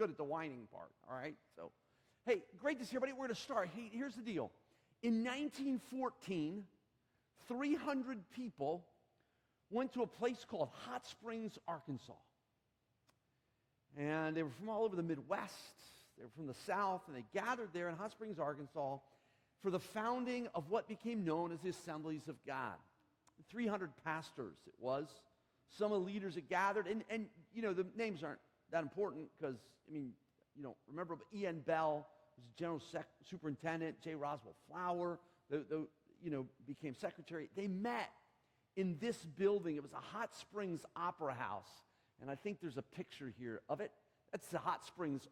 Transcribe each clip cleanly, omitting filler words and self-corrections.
good at the whining part, all right? So, hey, great to see everybody. We're going to start. Hey, here's the deal. In 1914, 300 people went to a place called Hot Springs, Arkansas. And they were from all over the Midwest. They were from the South, and they gathered there in Hot Springs, Arkansas for the founding of what became known as the Assemblies of God. 300 pastors it was. Some of the leaders that gathered, and you know, the names aren't that important because, I mean, you don't remember, but E.N. Bell was general superintendent, J. Roswell Flower, became secretary. They met in this building. It was a Hot Springs Opera House, and I think there's a picture here of it. That's the Hot Springs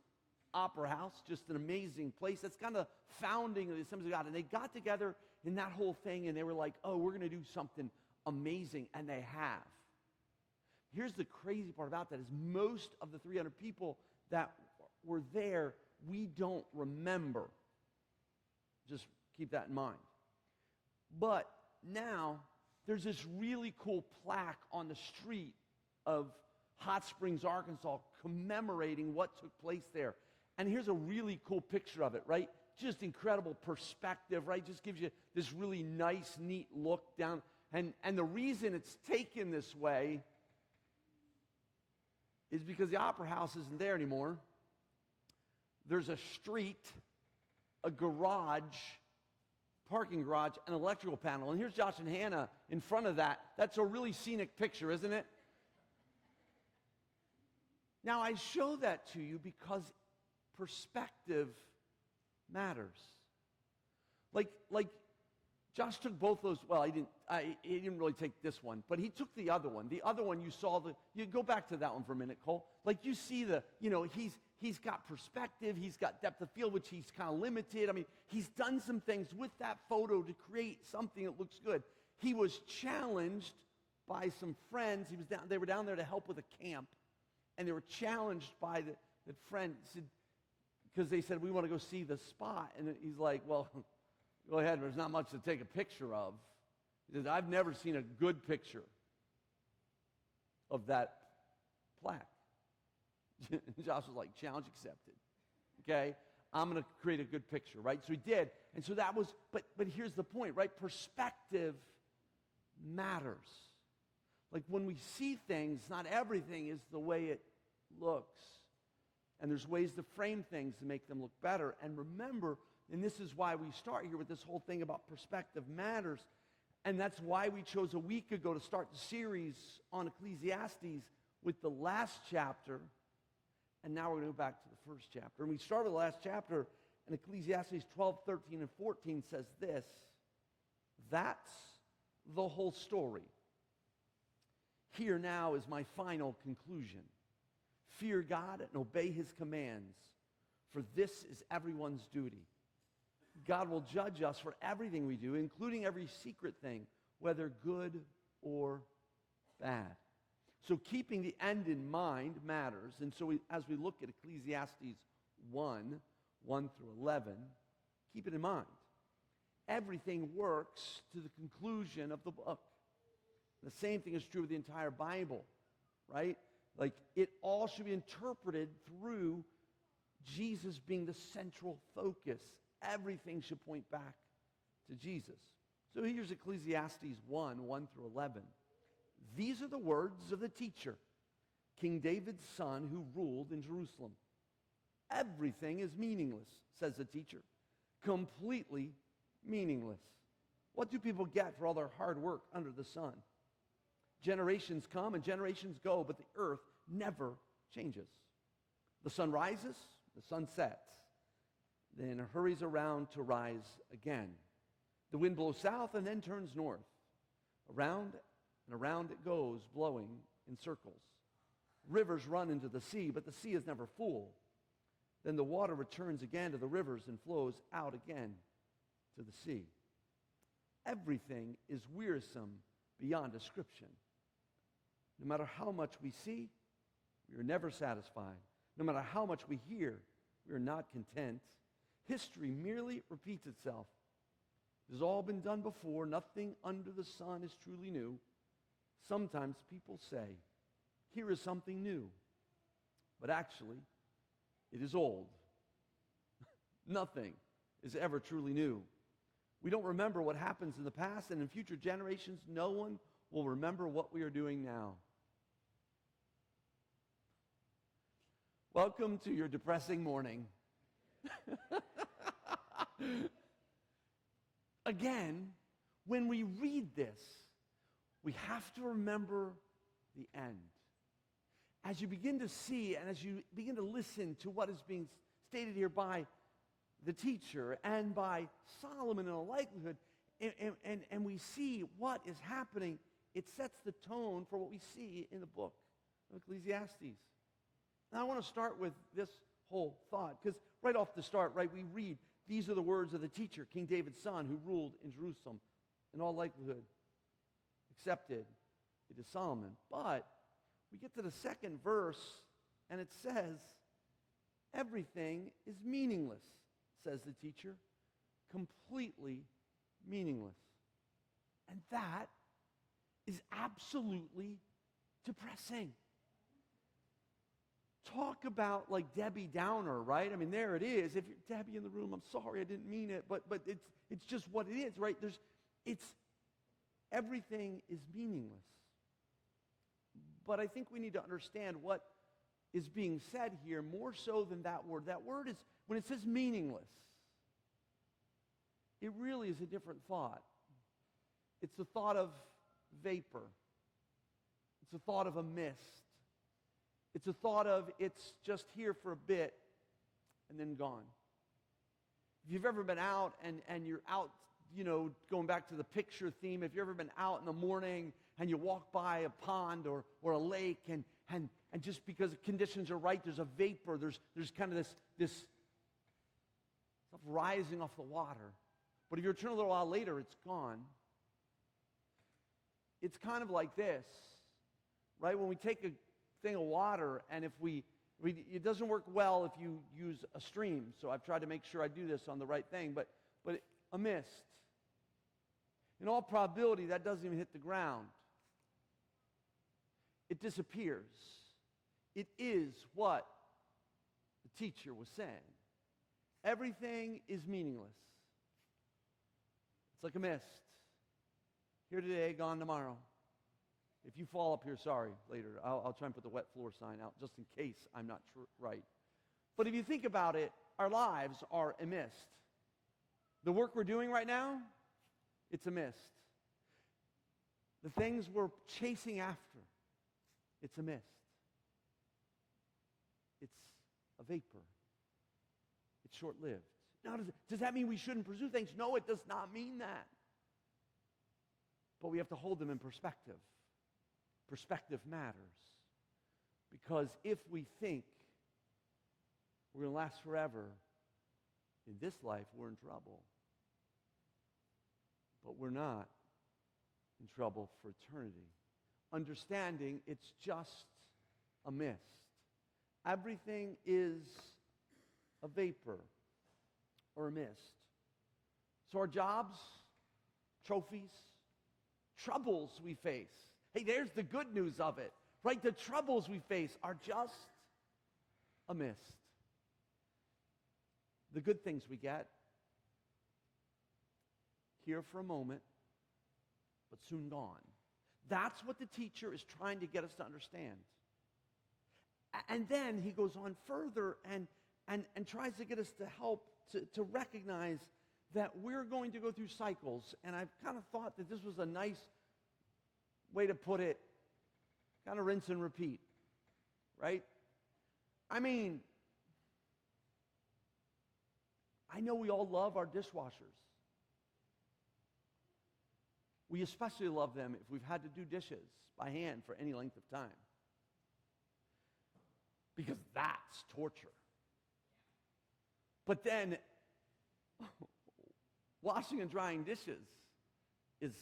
Opera House, just an amazing place. That's kind of founding of the Assemblies of God. And they got together in that whole thing, and they were like, oh, we're going to do something amazing, and they have. Here's the crazy part about that is most of the 300 people that were there, we don't remember. Just keep that in mind. But now, there's this really cool plaque on the street of Hot Springs, Arkansas, commemorating what took place there. And here's a really cool picture of it, right? Just incredible perspective, right? Just gives you this really nice, neat look down. And the reason it's taken this way is because the Opera House isn't there anymore. There's a street, a garage, parking garage, an electrical panel. And here's Josh and Hannah in front of that. That's a really scenic picture, isn't it? Now, I show that to you because perspective matters. Like Josh took both those. Well, he didn't really take this one, but he took the other one. The other one you saw you go back to that one for a minute, Cole. Like you see he's got perspective, he's got depth of field, which he's kind of limited. I mean, he's done some things with that photo to create something that looks good. He was challenged by some friends. They were down there to help with a camp, and they were challenged by the friend. Because they said, we want to go see the spot. And he's like, well, go ahead, there's not much to take a picture of. He says, I've never seen a good picture of that plaque. Josh was like, challenge accepted. Okay? I'm going to create a good picture, right? So he did. And so that was, but here's the point, right? Perspective matters. Like when we see things, not everything is the way it looks. And there's ways to frame things to make them look better. And remember, and this is why we start here with this whole thing about perspective matters. And that's why we chose a week ago to start the series on Ecclesiastes with the last chapter. And now we're going to go back to the first chapter. And we started the last chapter, and Ecclesiastes 12, 13, and 14 says this. That's the whole story. Here now is my final conclusion. Fear God and obey His commands, for this is everyone's duty. God will judge us for everything we do, including every secret thing, whether good or bad. So keeping the end in mind matters. And so as we look at Ecclesiastes 1 through 11, keep it in mind. Everything works to the conclusion of the book. The same thing is true of the entire Bible, right? Like, it all should be interpreted through Jesus being the central focus. Everything should point back to Jesus. So here's Ecclesiastes 1 through 11. These are the words of the teacher, King David's son, who ruled in Jerusalem. Everything is meaningless, says the teacher. Completely meaningless. What do people get for all their hard work under the sun? Generations come and generations go, but the earth never changes. The sun rises, the sun sets, then hurries around to rise again. The wind blows south and then turns north. Around and around it goes, blowing in circles. Rivers run into the sea, but the sea is never full. Then the water returns again to the rivers and flows out again to the sea. Everything is wearisome beyond description. No matter how much we see, we are never satisfied. No matter how much we hear, we are not content. History merely repeats itself. It has all been done before. Nothing under the sun is truly new. Sometimes people say, here is something new. But actually, It is old. Nothing is ever truly new. We don't remember what happens in the past, and in future generations, no one will remember what we are doing now. Welcome to your depressing morning. Again, when we read this, we have to remember the end. As you begin to see and as you begin to listen to what is being stated here by the teacher and by Solomon in all likelihood, and we see what is happening, it sets the tone for what we see in the book of Ecclesiastes. Now I want to start with this whole thought, because right off the start, right, we read, these are the words of the teacher, King David's son, who ruled in Jerusalem. In all likelihood, accepted, it is Solomon. But we get to the second verse, and it says, everything is meaningless, says the teacher. Completely meaningless. And that is absolutely depressing. Talk about like Debbie Downer, right? I mean, there it is. If you're Debbie in the room, I'm sorry, I didn't mean it, but it's just what it is, right? Everything is meaningless. But I think we need to understand what is being said here more so than that word. That word is, when it says meaningless, it really is a different thought. It's the thought of vapor. It's a thought of a mist. It's a thought of it's just here for a bit and then gone. If you've ever been out and you're out, going back to the picture theme, if you've ever been out in the morning and you walk by a pond or a lake and just because the conditions are right, there's a vapor, there's kind of this stuff rising off the water. But if you return a little while later, it's gone. It's kind of like this, right? When we take a thing of water, and it doesn't work well if you use a stream, so I've tried to make sure I do this on the right thing, but a mist. In all probability, that doesn't even hit the ground. It disappears. It is what the teacher was saying. Everything is meaningless. It's like a mist. Here today, gone tomorrow. If you fall up here, sorry, later. I'll try and put the wet floor sign out just in case I'm not right. But if you think about it, our lives are a mist. The work we're doing right now, it's a mist. The things we're chasing after, it's a mist. It's a vapor. It's short-lived. Now, does that mean we shouldn't pursue things? No, it does not mean that. But we have to hold them in perspective. Perspective matters. Because if we think we're going to last forever, in this life, we're in trouble. But we're not in trouble for eternity. Understanding it's just a mist. Everything is a vapor or a mist. So our jobs, trophies, troubles we face. Hey, there's the good news of it, right? The troubles we face are just a mist. The good things we get, here for a moment, but soon gone. That's what the teacher is trying to get us to understand. And then he goes on further and tries to get us to help to recognize that we're going to go through cycles. And I've kind of thought that this was a nice way to put it, kind of rinse and repeat, right? I mean, I know we all love our dishwashers. We especially love them if we've had to do dishes by hand for any length of time. Because that's torture. But then, washing and drying dishes is,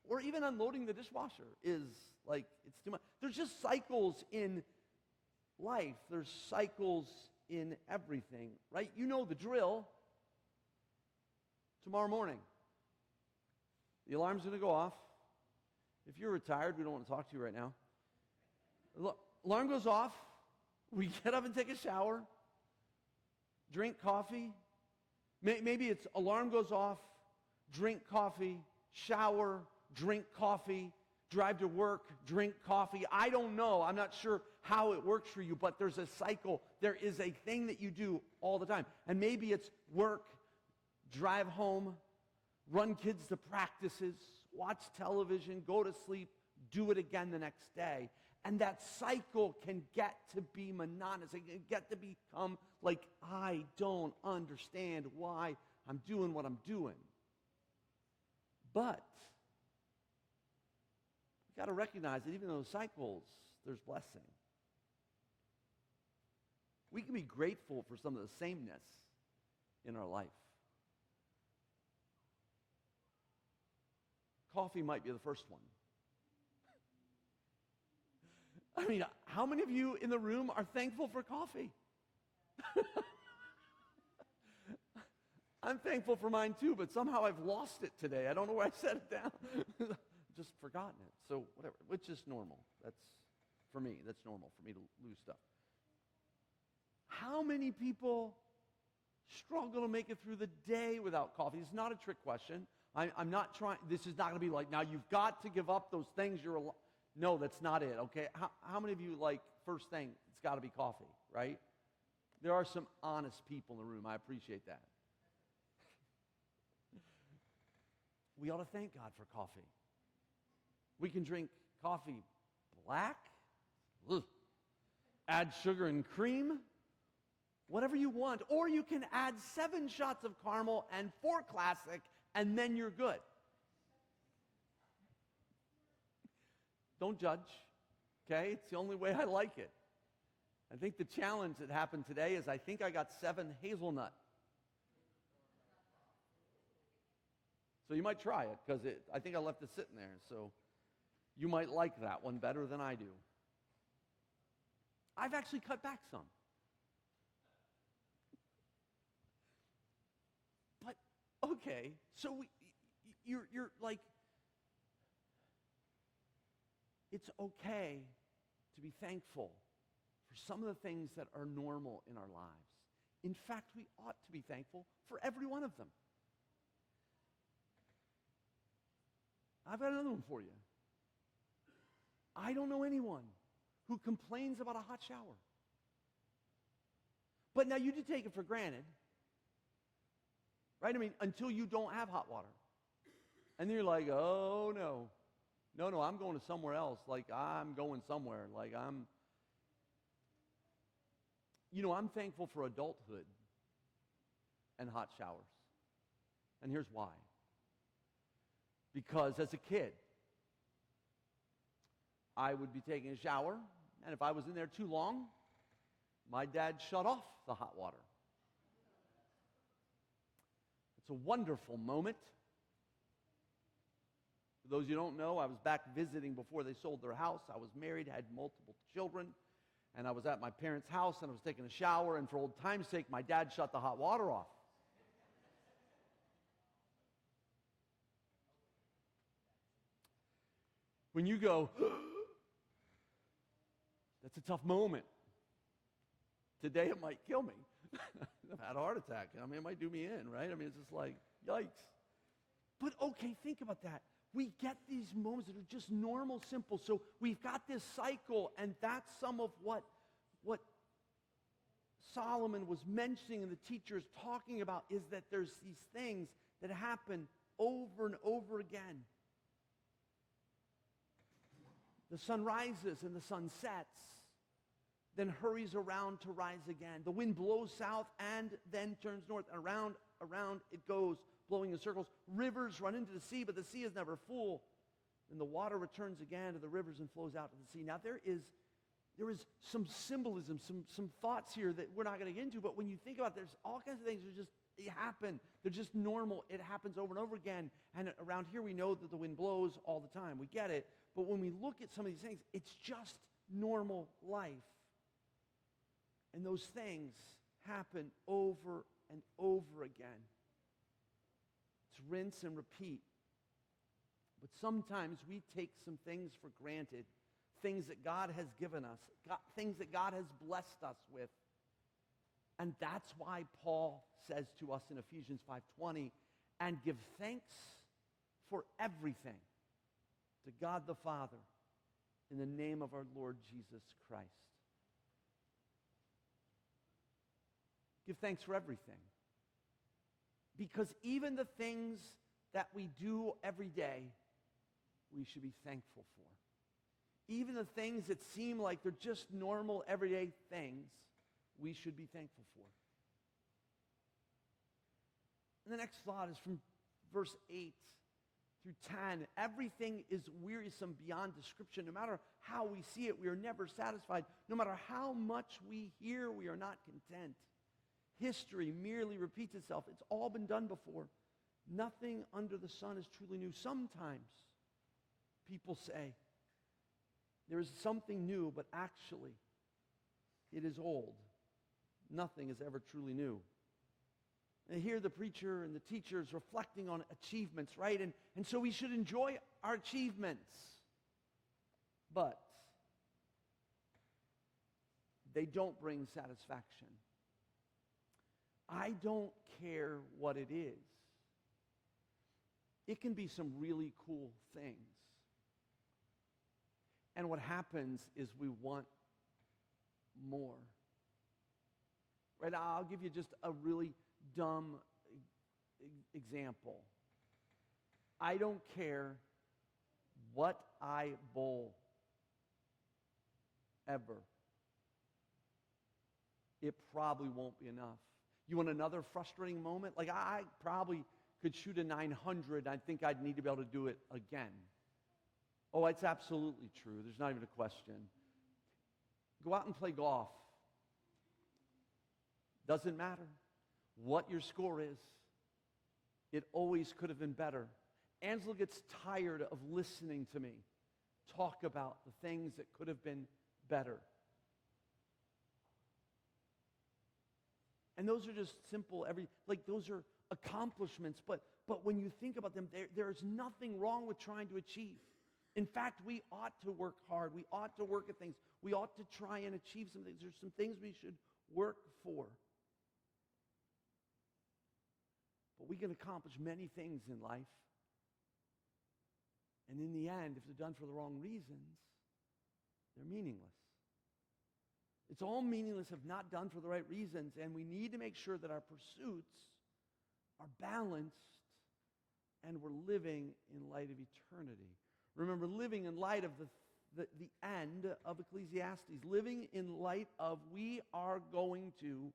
or even unloading the dishwasher is like, it's too much. There's just cycles in life. There's cycles in everything, right? You know the drill. Tomorrow morning, the alarm's going to go off. If you're retired, we don't want to talk to you right now. Alarm goes off. We get up and take a shower. drink coffee. Maybe it's alarm goes off, drink coffee, shower, drink coffee, drive to work, drink coffee. I don't know. I'm not sure how it works for you, but there's a cycle. There is a thing that you do all the time. And maybe it's work, drive home, run kids to practices, watch television, go to sleep, do it again the next day. And that cycle can get to be monotonous. It can get to become like, I don't understand why I'm doing what I'm doing. But we've got to recognize that even in those cycles, there's blessing. We can be grateful for some of the sameness in our life. Coffee might be the first one. I mean, how many of you in the room are thankful for coffee? I'm thankful for mine too, but somehow I've lost it today. I don't know where I set it down. Just forgotten it. So whatever, which is normal. That's, for me, that's normal for me to lose stuff. How many people struggle to make it through the day without coffee? It's not a trick question. I'm not trying, this is not going to be like, now you've got to give up those things you're no, that's not it, okay? How many of you, like, first thing, it's got to be coffee, right? There are some honest people in the room. I appreciate that. We ought to thank God for coffee. We can drink coffee black, add sugar and cream, whatever you want. Or you can add 7 shots of caramel and 4 classic, and then you're good. Don't judge, okay? It's the only way I like it. I think the challenge that happened today is I think I got 7 hazelnut. So you might try it, because I think I left it sitting there. So you might like that one better than I do. I've actually cut back some. But, okay, so you're like, it's okay to be thankful for some of the things that are normal in our lives. In fact, we ought to be thankful for every one of them. I've got another one for you. I don't know anyone who complains about a hot shower. But now you do take it for granted, right? I mean, until you don't have hot water. And then you're like, oh no. No, I'm going to somewhere else. Like, I'm going somewhere. Like, I'm thankful for adulthood and hot showers. And here's why. Because as a kid, I would be taking a shower, and if I was in there too long, my dad shut off the hot water. It's a wonderful moment. For those of you who don't know, I was back visiting before they sold their house. I was married, had multiple children, and I was at my parents' house, and I was taking a shower, and for old time's sake, my dad shut the hot water off. When you go, that's a tough moment. Today it might kill me. I've had a heart attack. I mean, it might do me in, right? I mean, it's just like, yikes. But okay, think about that. We get these moments that are just normal, simple. So we've got this cycle, and that's some of what Solomon was mentioning and the teacher is talking about, is that there's these things that happen over and over again. The sun rises and the sun sets, then hurries around to rise again. The wind blows south and then turns north. Around it goes, blowing in circles. Rivers run into the sea, but the sea is never full. Then the water returns again to the rivers and flows out to the sea. Now there is some symbolism, some thoughts here that we're not going to get into, but when you think about it, there's all kinds of things that they happen. They're just normal. It happens over and over again. And around here we know that the wind blows all the time. We get it. But when we look at some of these things, it's just normal life. And those things happen over and over again. It's rinse and repeat. But sometimes we take some things for granted, things that God has given us, things that God has blessed us with. And that's why Paul says to us in Ephesians 5:20, and give thanks for everything to God the Father in the name of our Lord Jesus Christ. Give thanks for everything. Because even the things that we do every day, we should be thankful for. Even the things that seem like they're just normal, everyday things, we should be thankful for. And the next thought is from verse 8 through 10. Everything is wearisome beyond description. No matter how we see it, we are never satisfied. No matter how much we hear, we are not content. History merely repeats itself. It's all been done before. Nothing under the sun is truly new. Sometimes people say, there is something new, but actually, it is old. Nothing is ever truly new. And here the preacher and the teacher is reflecting on achievements, right? And so we should enjoy our achievements. But they don't bring satisfaction. I don't care what it is. It can be some really cool things. And what happens is we want more. Right? I'll give you just a really dumb example. I don't care what I bowl ever. It probably won't be enough. You want another frustrating moment? Like I probably could shoot a 900. I think I'd need to be able to do it again. Oh, it's absolutely true. There's not even a question. Go out and play golf. Doesn't matter what your score is. It always could have been better. Angela gets tired of listening to me talk about the things that could have been better. And those are just simple, those are accomplishments, but when you think about them, there's nothing wrong with trying to achieve. In fact, we ought to work hard. We ought to work at things. We ought to try and achieve some things. There's some things we should work for. But we can accomplish many things in life. And in the end, if they're done for the wrong reasons, they're meaningless. It's all meaningless if not done for the right reasons, and we need to make sure that our pursuits are balanced and we're living in light of eternity. Remember, living in light of the end of Ecclesiastes, living in light of we are going to,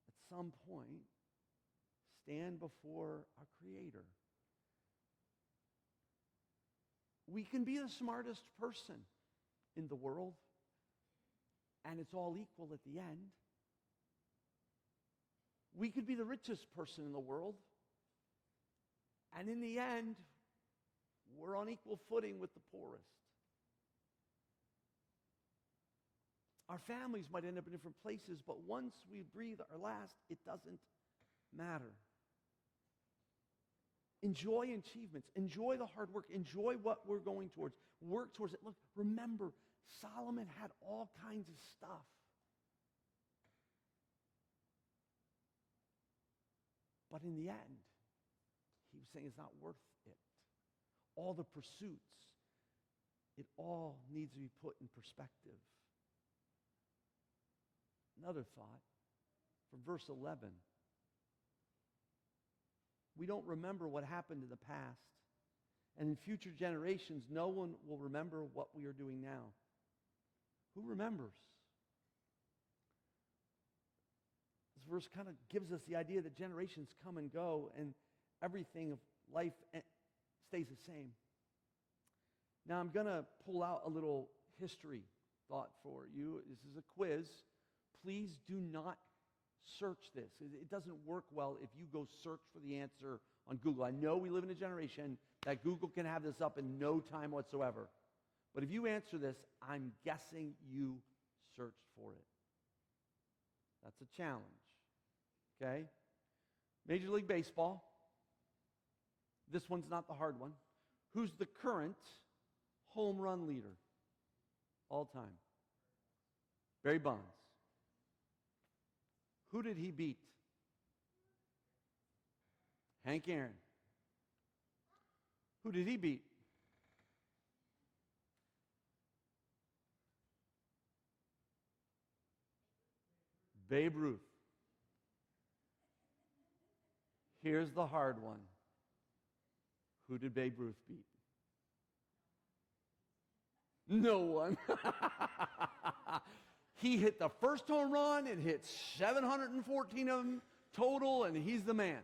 at some point, stand before our Creator. We can be the smartest person in the world, and it's all equal at the end. We could be the richest person in the world, and in the end, we're on equal footing with the poorest. Our families might end up in different places, but once we breathe our last, it doesn't matter. Enjoy achievements. Enjoy the hard work. Enjoy what we're going towards. Work towards it. Look, remember, Solomon had all kinds of stuff. But in the end, he was saying it's not worth it. All the pursuits, it all needs to be put in perspective. Another thought from verse 11. We don't remember what happened in the past. And in future generations, no one will remember what we are doing now. Who remembers? This verse kind of gives us the idea that generations come and go and everything of life stays the same. Now I'm going to pull out a little history thought for you. This is a quiz. Please do not search this. It doesn't work well if you go search for the answer on Google. I know we live in a generation that Google can have this up in no time whatsoever. But if you answer this, I'm guessing you searched for it. That's a challenge. Okay? Major League Baseball. This one's not the hard one. Who's the current home run leader all time? Barry Bonds. Who did he beat? Hank Aaron. Who did he beat? Babe Ruth. Here's the hard one. Who did Babe Ruth beat? No one. He hit the first home run and hit 714 of them total, and he's the man.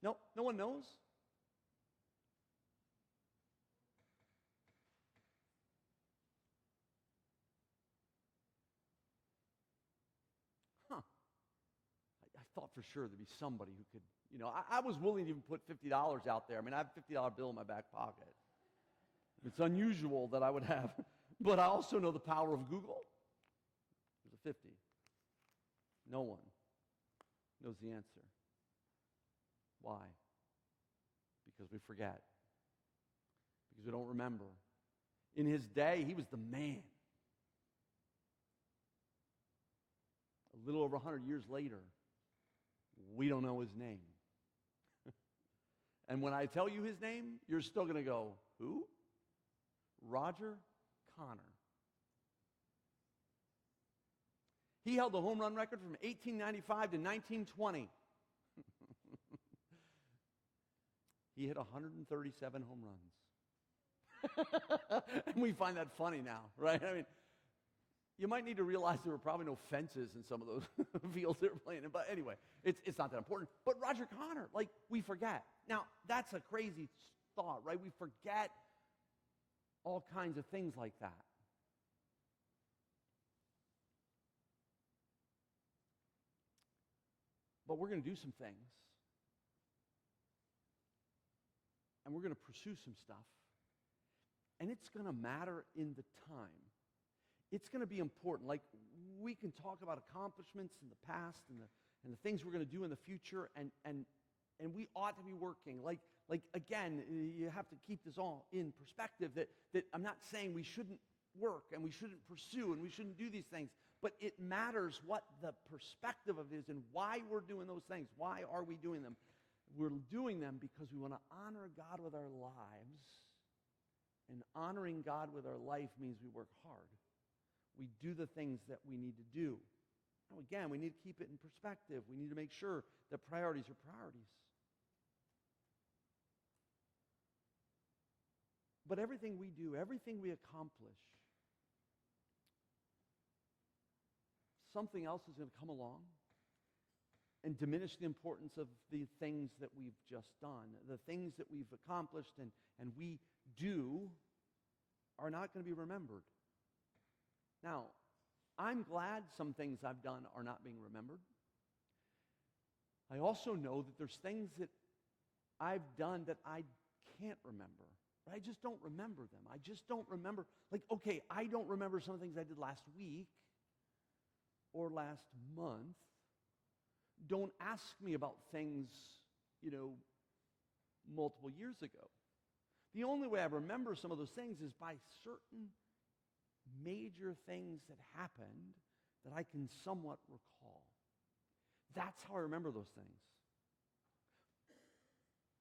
No, no one knows. Huh. I thought for sure there'd be somebody who could, I was willing to even put $50 out there. I mean, I have a $50 bill in my back pocket. It's unusual that I would have, but I also know the power of Google. There's a 50. No one knows the answer. Why? Because we forget. Because we don't remember. In his day, he was the man. A little over 100 years later, we don't know his name. And when I tell you his name, you're still going to go, who? Roger Connor. He held the home run record from 1895 to 1920. He hit 137 home runs. And we find that funny now, right? I mean, you might need to realize there were probably no fences in some of those fields they were playing in. But anyway, it's not that important. But Roger Connor, we forget. Now, that's a crazy thought, right? We forget all kinds of things like that. But we're going to do some things. And we're going to pursue some stuff. And it's going to matter in the time. It's going to be important. Like, we can talk about accomplishments in the past and the things we're going to do in the future, and we ought to be working. Like again, you have to keep this all in perspective, that I'm not saying we shouldn't work and we shouldn't pursue and we shouldn't do these things, but it matters what the perspective of it is and why we're doing those things. Why are we doing them? We're doing them because we want to honor God with our lives, and honoring God with our life means we work hard. We do the things that we need to do. Now, again, we need to keep it in perspective. We need to make sure that priorities are priorities. But everything we do, everything we accomplish, something else is going to come along and diminish the importance of the things that we've just done. The things that we've accomplished and we do are not going to be remembered. Now, I'm glad some things I've done are not being remembered. I also know that there's things that I've done that I can't remember. I just don't remember them. I just don't remember. Okay, I don't remember some of the things I did last week or last month. Don't ask me about things, multiple years ago. The only way I remember some of those things is by certain major things that happened that I can somewhat recall. That's how I remember those things.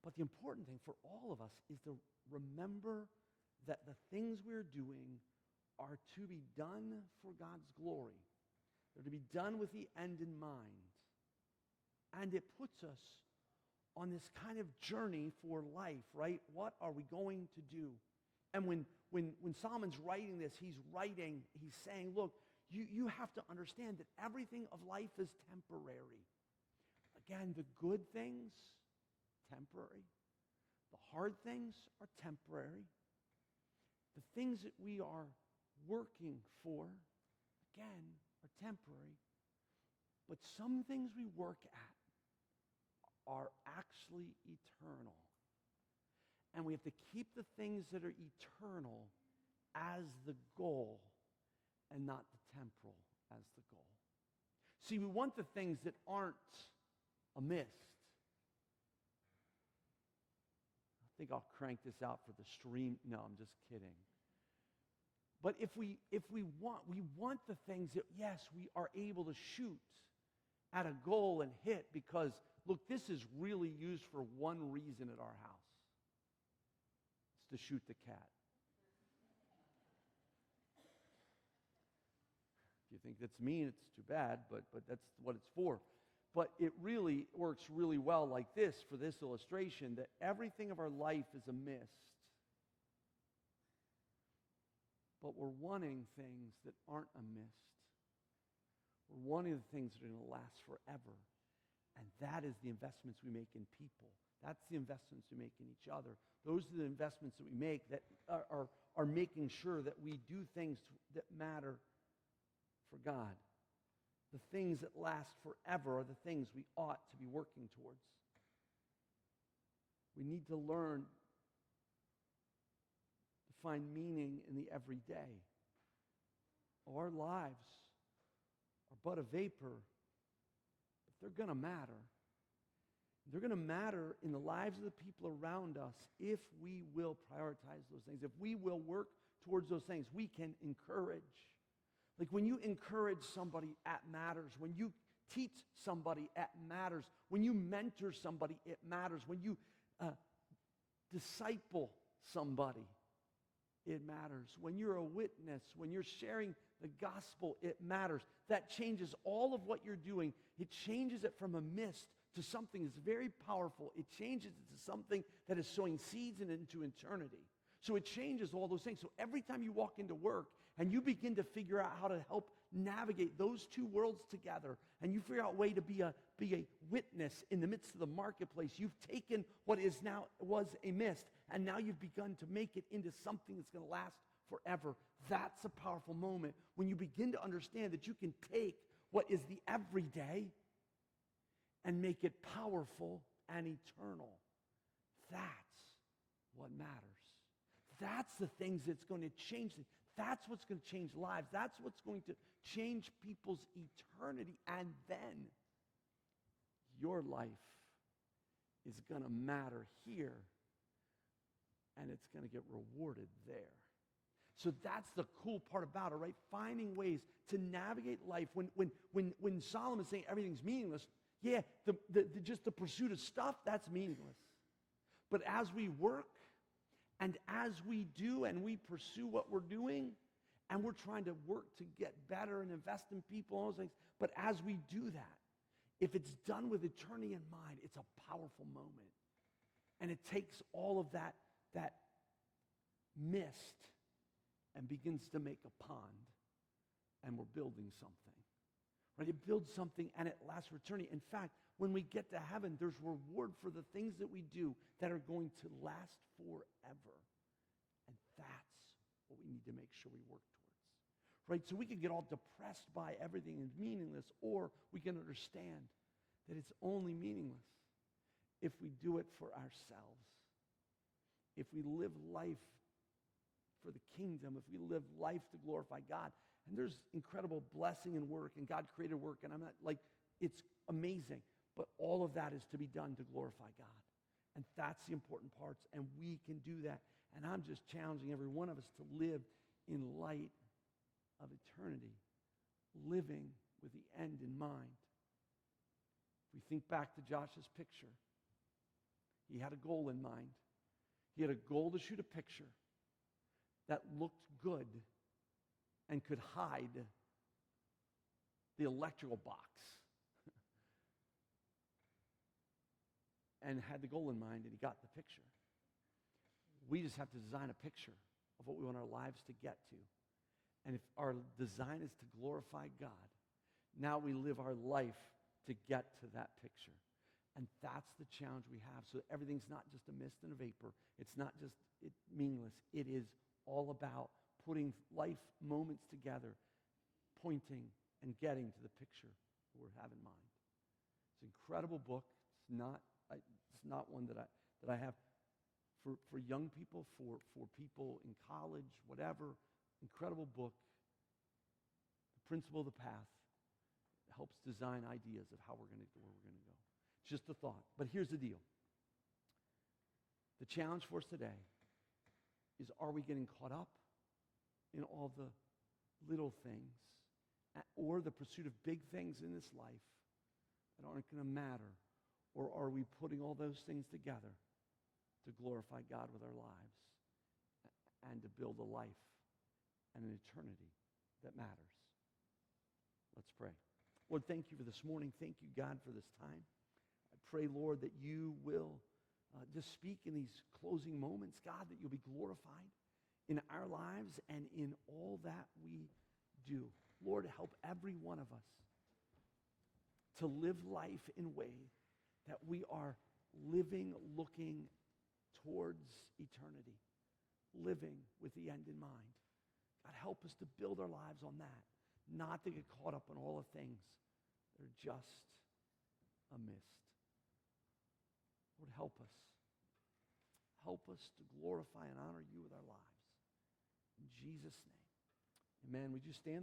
But the important thing for all of us is to remember that the things we're doing are to be done for God's glory. They're to be done with the end in mind. And it puts us on this kind of journey for life, right? What are we going to do? And when Solomon's writing this, he's saying, look, you have to understand that everything of life is temporary. Again, the good things, temporary. The hard things are temporary. The things that we are working for, again, are temporary. But some things we work at are actually eternal. And we have to keep the things that are eternal as the goal and not the temporal as the goal. See, we want the things that aren't a mist. I think I'll crank this out for the stream. No, I'm just kidding. But if we want the things that, yes, we are able to shoot at a goal and hit because, look, this is really used for one reason at our house. It's to shoot the cat. If you think that's mean, it's too bad, but that's what it's for. But it really works really well like this for this illustration, that everything of our life is a mist. But we're wanting things that aren't a mist. We're wanting the things that are going to last forever. And that is the investments we make in people. That's the investments we make in each other. Those are the investments that we make that are making sure that we do things that matter for God. The things that last forever are the things we ought to be working towards. We need to learn find meaning in the everyday. Our lives are but a vapor, but they're going to matter. They're going to matter in the lives of the people around us if we will prioritize those things. If we will work towards those things, we can encourage. Like when you encourage somebody, it matters. When you teach somebody, it matters. When you mentor somebody, it matters. When you disciple somebody, it matters. When you're a witness, when you're sharing the gospel, it matters. That changes all of what you're doing. It changes it from a mist to something that's very powerful. It changes it to something that is sowing seeds into eternity. So it changes all those things. So every time you walk into work and you begin to figure out how to help navigate those two worlds together, and you figure out a way to be a witness in the midst of the marketplace, you've taken what was a mist, and now you've begun to make it into something that's going to last forever. That's a powerful moment when you begin to understand that you can take what is the everyday and make it powerful and eternal. That's what matters. That's the things that's going to change things. That's what's going to change lives. That's what's going to change people's eternity. And then your life is going to matter here, and it's going to get rewarded there. So that's the cool part about it, right? Finding ways to navigate life. When Solomon's saying everything's meaningless, yeah, just the pursuit of stuff, that's meaningless. But as we work, and as we do and we pursue what we're doing, and we're trying to work to get better and invest in people and those things, but as we do that, if it's done with eternity in mind, it's a powerful moment. And it takes all of that mist and begins to make a pond, and we're building something. Right? It builds something and it lasts for eternity. In fact, when we get to heaven, there's reward for the things that we do that are going to last forever. And that's what we need to make sure we work towards. Right? So we can get all depressed by everything is meaningless, or we can understand that it's only meaningless if we do it for ourselves. If we live life for the kingdom, if we live life to glorify God. And there's incredible blessing in work, and God created work, and I'm not like, it's amazing. But all of that is to be done to glorify God. And that's the important parts, and we can do that. And I'm just challenging every one of us to live in light of eternity, living with the end in mind. If we think back to Josh's picture, he had a goal in mind. He had a goal to shoot a picture that looked good and could hide the electrical box. And had the goal in mind, and he got the picture. We just have to design a picture of what we want our lives to get to. And if our design is to glorify God, now we live our life to get to that picture. And that's the challenge we have. So everything's not just a mist and a vapor. It's not just meaningless. It is all about putting life moments together, pointing and getting to the picture we have in mind. It's an incredible book. It's not one that I have for young people, for people in college, whatever. Incredible book. The Principle of the Path helps design ideas of how where we're going to go. It's just a thought. But here's the deal. The challenge for us today is, are we getting caught up, in all the little things or the pursuit of big things in this life that aren't going to matter? Or are we putting all those things together to glorify God with our lives and to build a life and an eternity that matters? Let's pray. Lord, thank you for this morning. Thank you, God, for this time. I pray, Lord, that you will just speak in these closing moments, God, that you'll be glorified in our lives and in all that we do. Lord, help every one of us to live life in a way that we are living, looking towards eternity, living with the end in mind. God, help us to build our lives on that, not to get caught up on all the things that are just a mist. Lord, help us. Help us to glorify and honor you with our lives. In Jesus' name, amen. Would you stand?